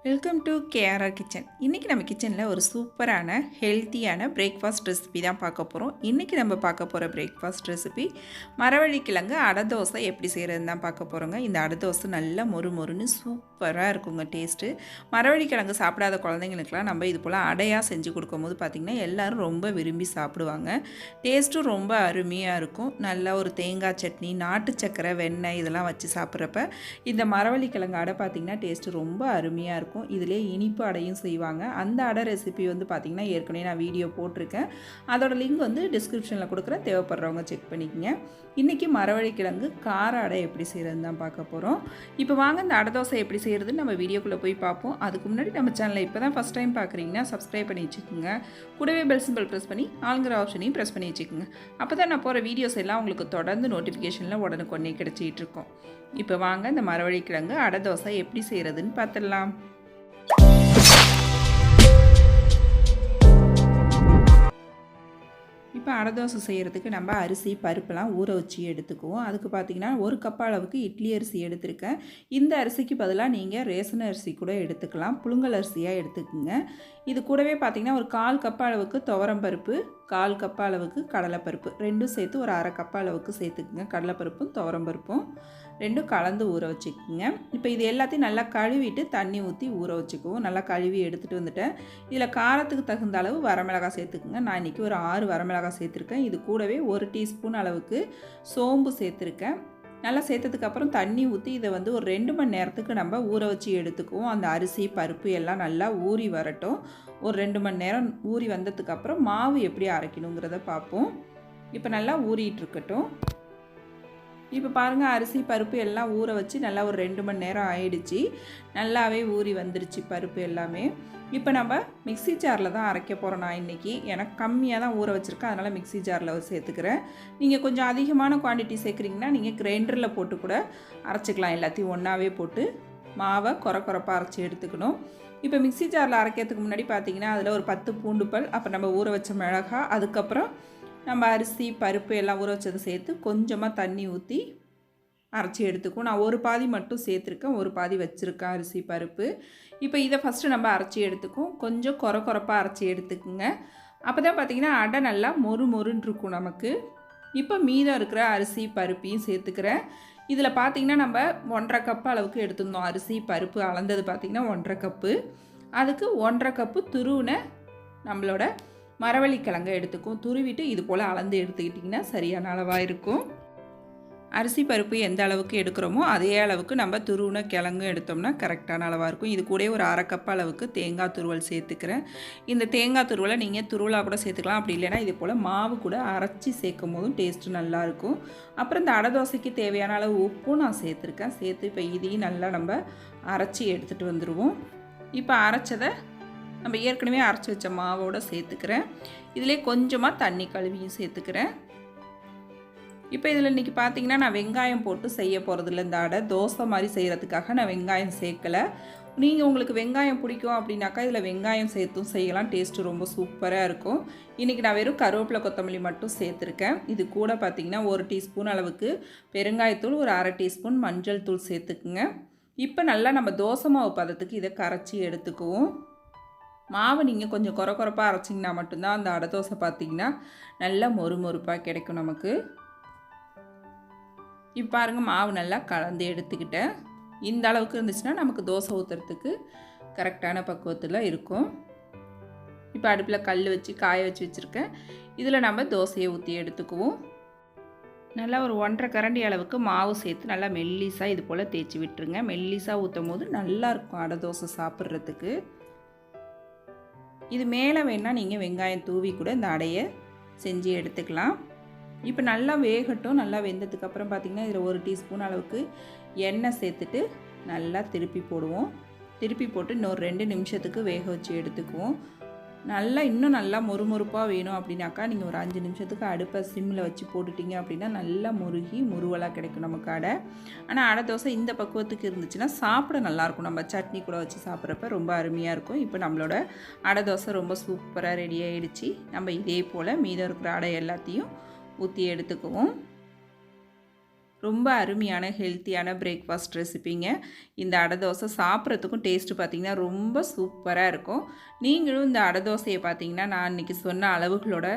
Welcome to KRR kitchen. இன்றைக்கி நம்ம கிச்சனில் ஒரு சூப்பரான ஹெல்த்தியான பிரேக்ஃபாஸ்ட் ரெசிபி தான் பார்க்க போகிறோம். இன்றைக்கி நம்ம பார்க்க போகிற பிரேக்ஃபாஸ்ட் ரெசிபி மரவள்ளிக்கிழங்கு அடை தோசை எப்படி செய்கிறதுன்னு தான் பார்க்க போகிறோங்க. இந்த அடை தோசை நல்லா மொறு மொறுன்னு சூப்பராக இருக்குங்க டேஸ்ட்டு. மரவள்ளிக்கிழங்கு சாப்பிடாத குழந்தைங்களுக்குலாம் நம்ம இது போல் அடையாக செஞ்சு கொடுக்கும்போது பார்த்திங்கன்னா எல்லோரும் ரொம்ப விரும்பி சாப்பிடுவாங்க. டேஸ்ட்டும் ரொம்ப அருமையாக இருக்கும். நல்லா ஒரு தேங்காய் சட்னி, நாட்டு சக்கரை, வெண்ணெய் இதெல்லாம் வச்சு சாப்பிட்றப்ப இந்த மரவள்ளிக்கிழங்கு அடை பார்த்திங்கன்னா டேஸ்ட்டு ரொம்ப அருமையாக இருக்கும். இதிலே இனிப்பு அடையும் செய்வாங்க. அந்த அடை ரெசிபி வந்து பார்த்திங்கன்னா ஏற்கனவே நான் வீடியோ போட்டிருக்கேன். அதோட லிங்க் வந்து டிஸ்கிரிப்ஷனில் கொடுக்குறேன், தேவைப்படுறவங்க செக் பண்ணிக்கங்க. இன்றைக்கி மரவள்ளிக்கிழங்கு கார அடை எப்படி செய்கிறதுன்னு தான் பார்க்க போகிறோம். இப்போ வாங்க இந்த அடை தோசை எப்படி செய்கிறதுன்னு நம்ம வீடியோக்குள்ளே போய் பார்ப்போம். அதுக்கு முன்னாடி நம்ம சேனலை இப்போ தான் ஃபஸ்ட் டைம் பார்க்குறீங்கன்னா சப்ஸ்கிரைப் பண்ணி வச்சுக்கோங்க. கூடவே பெல் சிம்பிள் ப்ரெஸ் பண்ணி ஆளுங்கிற ஆப்ஷனையும் ப்ரெஸ் பண்ணி வச்சுக்கோங்க. அப்போ தான் நான் போகிற வீடியோஸ் எல்லாம் உங்களுக்கு தொடர்ந்து நோட்டிஃபிகேஷனில் உடனுக்குடனே கிடச்சிட்டு இருக்கும். இப்போ வாங்க இந்த மரவள்ளிக்கிழங்கு அடை தோசை எப்படி செய்கிறதுன்னு பார்த்துடலாம். இப்போ அடை தோசை செய்கிறதுக்கு நம்ம அரிசி பருப்பெல்லாம் ஊற வச்சு எடுத்துக்குவோம். அதுக்கு பார்த்திங்கன்னா 1 கப் அளவுக்கு இட்லி அரிசி எடுத்திருக்கேன். இந்த அரிசிக்கு பதிலாக நீங்கள் ரேஷன் அரிசி கூட எடுத்துக்கலாம். புழுங்கல் அரிசியாக எடுத்துக்கோங்க. இது கூடவே பார்த்திங்கன்னா ஒரு 1/4 கப் அளவுக்கு துவரம் பருப்பு, 1/4 கப் அளவுக்கு கடலைப்பருப்பு, ரெண்டும் சேர்த்து ஒரு 1/2 கப் அளவுக்கு சேர்த்துக்குங்க. கடலைப்பருப்பும் துவரம் பருப்பும் ரெண்டும் கலந்து ஊற வச்சுக்கோங்க. இப்போ இது எல்லாத்தையும் நல்லா கழுவிட்டு தண்ணி ஊற்றி ஊற வச்சுக்குவோம். நல்லா கழுவி எடுத்துகிட்டு வந்துட்டேன். இதில் காரத்துக்கு தகுந்த அளவு வரமிளகாய் சேர்த்துக்குங்க. நான் இன்றைக்கி ஒரு 6 வரமிளகாய் சேர்த்துருக்கேன். இது கூடவே 1 டீஸ்பூன் அளவுக்கு சோம்பு சேர்த்துருக்கேன். நல்லா சேர்த்ததுக்கப்புறம் தண்ணி ஊற்றி இதை வந்து ஒரு 2 மணி நேரத்துக்கு நம்ம ஊற வச்சு எடுத்துக்குவோம். அந்த அரிசி பருப்பு எல்லாம் நல்லா ஊறி வரட்டும். ஒரு 2 மணி நேரம் ஊறி வந்ததுக்கப்புறம் மாவு எப்படி அரைக்கணுங்கிறத பார்ப்போம். இப்போ நல்லா ஊறிட்டு இருக்கட்டும். இப்போ பாருங்கள், அரிசி பருப்பு எல்லாம் ஊற வச்சு நல்லா ஒரு 2 மணி நேரம் ஆயிடுச்சு. நல்லாவே ஊறி வந்துருச்சு பருப்பு எல்லாமே. இப்போ நம்ம மிக்ஸி ஜாரில் தான் அரைக்க போகிறோம். நான் இன்றைக்கி எனக்கு கம்மியாக தான் ஊற வச்சுருக்கேன், அதனால் மிக்ஸி ஜாரில் சேர்த்துக்கிறேன். நீங்கள் கொஞ்சம் அதிகமான குவான்டிட்டி சேர்க்குறீங்கன்னா நீங்கள் கிரைண்டரில் போட்டு கூட அரைச்சிக்கலாம். எல்லாத்தையும் ஒன்றாவே போட்டு மாவை கொரப்பாக அரைச்சி எடுத்துக்கணும். இப்போ மிக்ஸி ஜாரில் அரைக்கிறதுக்கு முன்னாடி பார்த்திங்கன்னா அதில் ஒரு 10 பூண்டு பல், அப்புறம் நம்ம ஊற வச்ச மிளகாய், அதுக்கப்புறம் நம்ம அரிசி பருப்பு எல்லாம் ஊற வச்சதை சேர்த்து கொஞ்சமாக தண்ணி ஊற்றி அரைச்சி எடுத்துக்குவோம். நான் ஒரு பாதி மட்டும் சேர்த்துருக்கேன், ஒரு பாதி வச்சுருக்கேன் அரிசி பருப்பு. இப்போ இதை ஃபஸ்ட்டு நம்ம அரைச்சி எடுத்துக்குவோம். கொஞ்சம் கொரப்பாக அரைச்சி எடுத்துக்குங்க. அப்போ தான் பார்த்திங்கன்னா அடை நல்லா மொறுன்னு இருக்கும் நமக்கு. இப்போ மீதம் இருக்கிற அரிசி பருப்பையும் சேர்த்துக்கிறேன். இதில் பார்த்திங்கன்னா நம்ம 1/2 கப் அளவுக்கு எடுத்துருந்தோம். அரிசி பருப்பு அளந்தது பார்த்திங்கன்னா 1/2 கப்பு. அதுக்கு 1/2 கப்பு துருவின நம்மளோட மரவள்ளிக்கிழங்கை எடுத்துக்கும். துருவிட்டு இது போல் அளந்து எடுத்துக்கிட்டிங்கன்னா சரியான அளவாக இருக்கும். அரிசி பருப்பு எந்த அளவுக்கு எடுக்கிறோமோ அதே அளவுக்கு நம்ம துருவின கிழங்கும் எடுத்தோம்னா கரெக்டான அளவாக இருக்கும். இது கூட ஒரு 1/2 கப் அளவுக்கு தேங்காய் துருவல் சேர்த்துக்கிறேன். இந்த தேங்காய் துருவலை நீங்கள் துருவலாக கூட சேர்த்துக்கலாம். அப்படி இல்லைன்னா இது போல் மாவு கூட அரைச்சி சேர்க்கும் போதும் டேஸ்ட்டு நல்லாயிருக்கும். அப்புறம் இந்த அடை தோசைக்கு தேவையான அளவு உப்பும் நான் சேர்த்துருக்கேன். சேர்த்து இப்போ இதையும் நல்லா நம்ம அரைச்சி எடுத்துகிட்டு வந்துடுவோம். இப்போ அரைச்சதை நம்ம ஏற்கனவே அரைச்சி வச்ச மாவோடு சேர்த்துக்கிறேன். இதிலே கொஞ்சமாக தண்ணி கழுவியும் சேர்த்துக்கிறேன். இப்போ இதில் இன்றைக்கி பார்த்திங்கன்னா நான் வெங்காயம் போட்டு செய்ய போகிறதில்ல. இந்த அடை தோசை மாதிரி செய்கிறதுக்காக நான் வெங்காயம் சேர்க்கலை. நீங்கள் உங்களுக்கு வெங்காயம் பிடிக்கும் அப்படின்னாக்கா இதில் வெங்காயம் சேர்த்தும் செய்யலாம். டேஸ்ட்டு ரொம்ப சூப்பராக இருக்கும். இன்றைக்கி நான் வெறும் கருவேப்பிலை கொத்தமல்லி மட்டும் சேர்த்துருக்கேன். இது கூட பார்த்திங்கன்னா 1 டீஸ்பூன் அளவுக்கு பெருங்காயத்தூள், ஒரு 1/2 டீஸ்பூன் மஞ்சள் தூள் சேர்த்துக்குங்க. இப்போ நல்லா நம்ம தோசை மாவு பதத்துக்கு இதை கரைச்சி எடுத்துக்குவோம். மாவு நீங்கள் கொஞ்சம் கொரப்பாக அரைச்சிங்கன்னா மட்டும்தான் அந்த அடை தோசை பார்த்திங்கன்னா நல்லா மொறுப்பாக கிடைக்கும் நமக்கு. இப்போ பாருங்கள், மாவு நல்லா கலந்து எடுத்துக்கிட்டேன். இந்த அளவுக்கு இருந்துச்சுன்னா நமக்கு தோசை ஊற்றுறதுக்கு கரெக்டான பக்குவத்தில் இருக்கும். இப்போ அடுப்பில் கல் வச்சு காய வச்சு வச்சுருக்கேன். இதில் நம்ம தோசையை ஊற்றி எடுத்துக்குவோம். நல்லா ஒரு 1/2 கரண்டி அளவுக்கு மாவு சேர்த்து நல்லா மெல்லிஸாக இது போல் தேய்ச்சி விட்டுருங்க. மெல்லிஸாக ஊற்றும் போது நல்லாயிருக்கும் அடை தோசை சாப்பிட்றதுக்கு. இது மேலே வேணால் நீங்கள் வெங்காயம் தூவி கூட இந்த அடையை செஞ்சு எடுத்துக்கலாம். இப்போ நல்லா வேகட்டும். நல்லா வெந்ததுக்கப்புறம் பார்த்திங்கன்னா இதில் 1 டீஸ்பூன் அளவுக்கு எண்ணெய் சேர்த்துட்டு நல்லா திருப்பி போடுவோம். திருப்பி போட்டு இன்னொரு 2 நிமிஷத்துக்கு வேக வச்சு எடுத்துக்குவோம். இன்னும் நல்லா மொறுப்பாக வேணும் அப்படின்னாக்கா நீங்கள் ஒரு 5 நிமிஷத்துக்கு அடுப்பை சிம்மில் வச்சு போட்டுட்டிங்க அப்படின்னா நல்லா முருவலாக கிடைக்கும் நமக்கு அடை. ஆனால் அடை தோசை இந்த பக்குவத்துக்கு இருந்துச்சுன்னா சாப்பிட நல்லாயிருக்கும். நம்ம சட்னி கூட வச்சு சாப்பிட்றப்ப ரொம்ப அருமையாக இருக்கும். இப்போ நம்மளோட அடை தோசை ரொம்ப சூப்பராக ரெடி ஆகிடுச்சு. நம்ம இதே போல் மீதம் இருக்கிற அடை எல்லாத்தையும் ஊற்றி எடுத்துக்குவோம். ரொம்ப அருமையான ஹெல்த்தியான பிரேக்ஃபாஸ்ட் ரெசிபிங்க. இந்த அடை தோசை சாப்பிட்றதுக்கும் டேஸ்ட்டு பார்த்திங்கன்னா ரொம்ப சூப்பராக இருக்கும். நீங்களும் இந்த அடை தோசையை பார்த்திங்கன்னா நான் இன்றைக்கி சொன்ன அளவுகளோட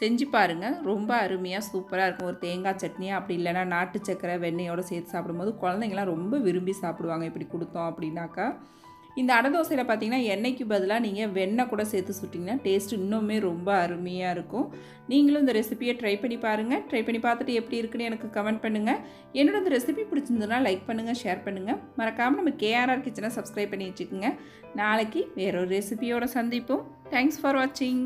செஞ்சு பாருங்கள். ரொம்ப அருமையாக சூப்பராக இருக்கும். ஒரு தேங்காய் சட்னி அப்படி இல்லைனா நாட்டு சக்கரை வெண்ணெயோடு சேர்த்து சாப்பிடும்போது குழந்தைங்களாம் ரொம்ப விரும்பி சாப்பிடுவாங்க இப்படி கொடுத்தோம் அப்படின்னாக்கா. இந்த அடை தோசையில் பார்த்தீங்கன்னா எண்ணெய்க்கு பதிலாக நீங்கள் வெண்ணெய் கூட சேர்த்து சுட்டிங்கன்னா டேஸ்ட் இன்னுமே ரொம்ப அருமையாக இருக்கும். நீங்களும் இந்த ரெசிபியை ட்ரை பண்ணி பாருங்கள். ட்ரை பண்ணி பார்த்துட்டு எப்படி இருக்குன்னு எனக்கு கமெண்ட் பண்ணுங்கள். என்னோட இந்த ரெசிபி பிடிச்சிருந்ததுன்னா லைக் பண்ணுங்கள், ஷேர் பண்ணுங்கள். மறக்காமல் நம்ம கேஆர்ஆர் கிச்சனை சப்ஸ்கிரைப் பண்ணி வச்சுக்கோங்க. நாளைக்கு வேறொரு ரெசிபியோடு சந்திப்போம். தேங்க்ஸ் ஃபார் வாட்சிங்.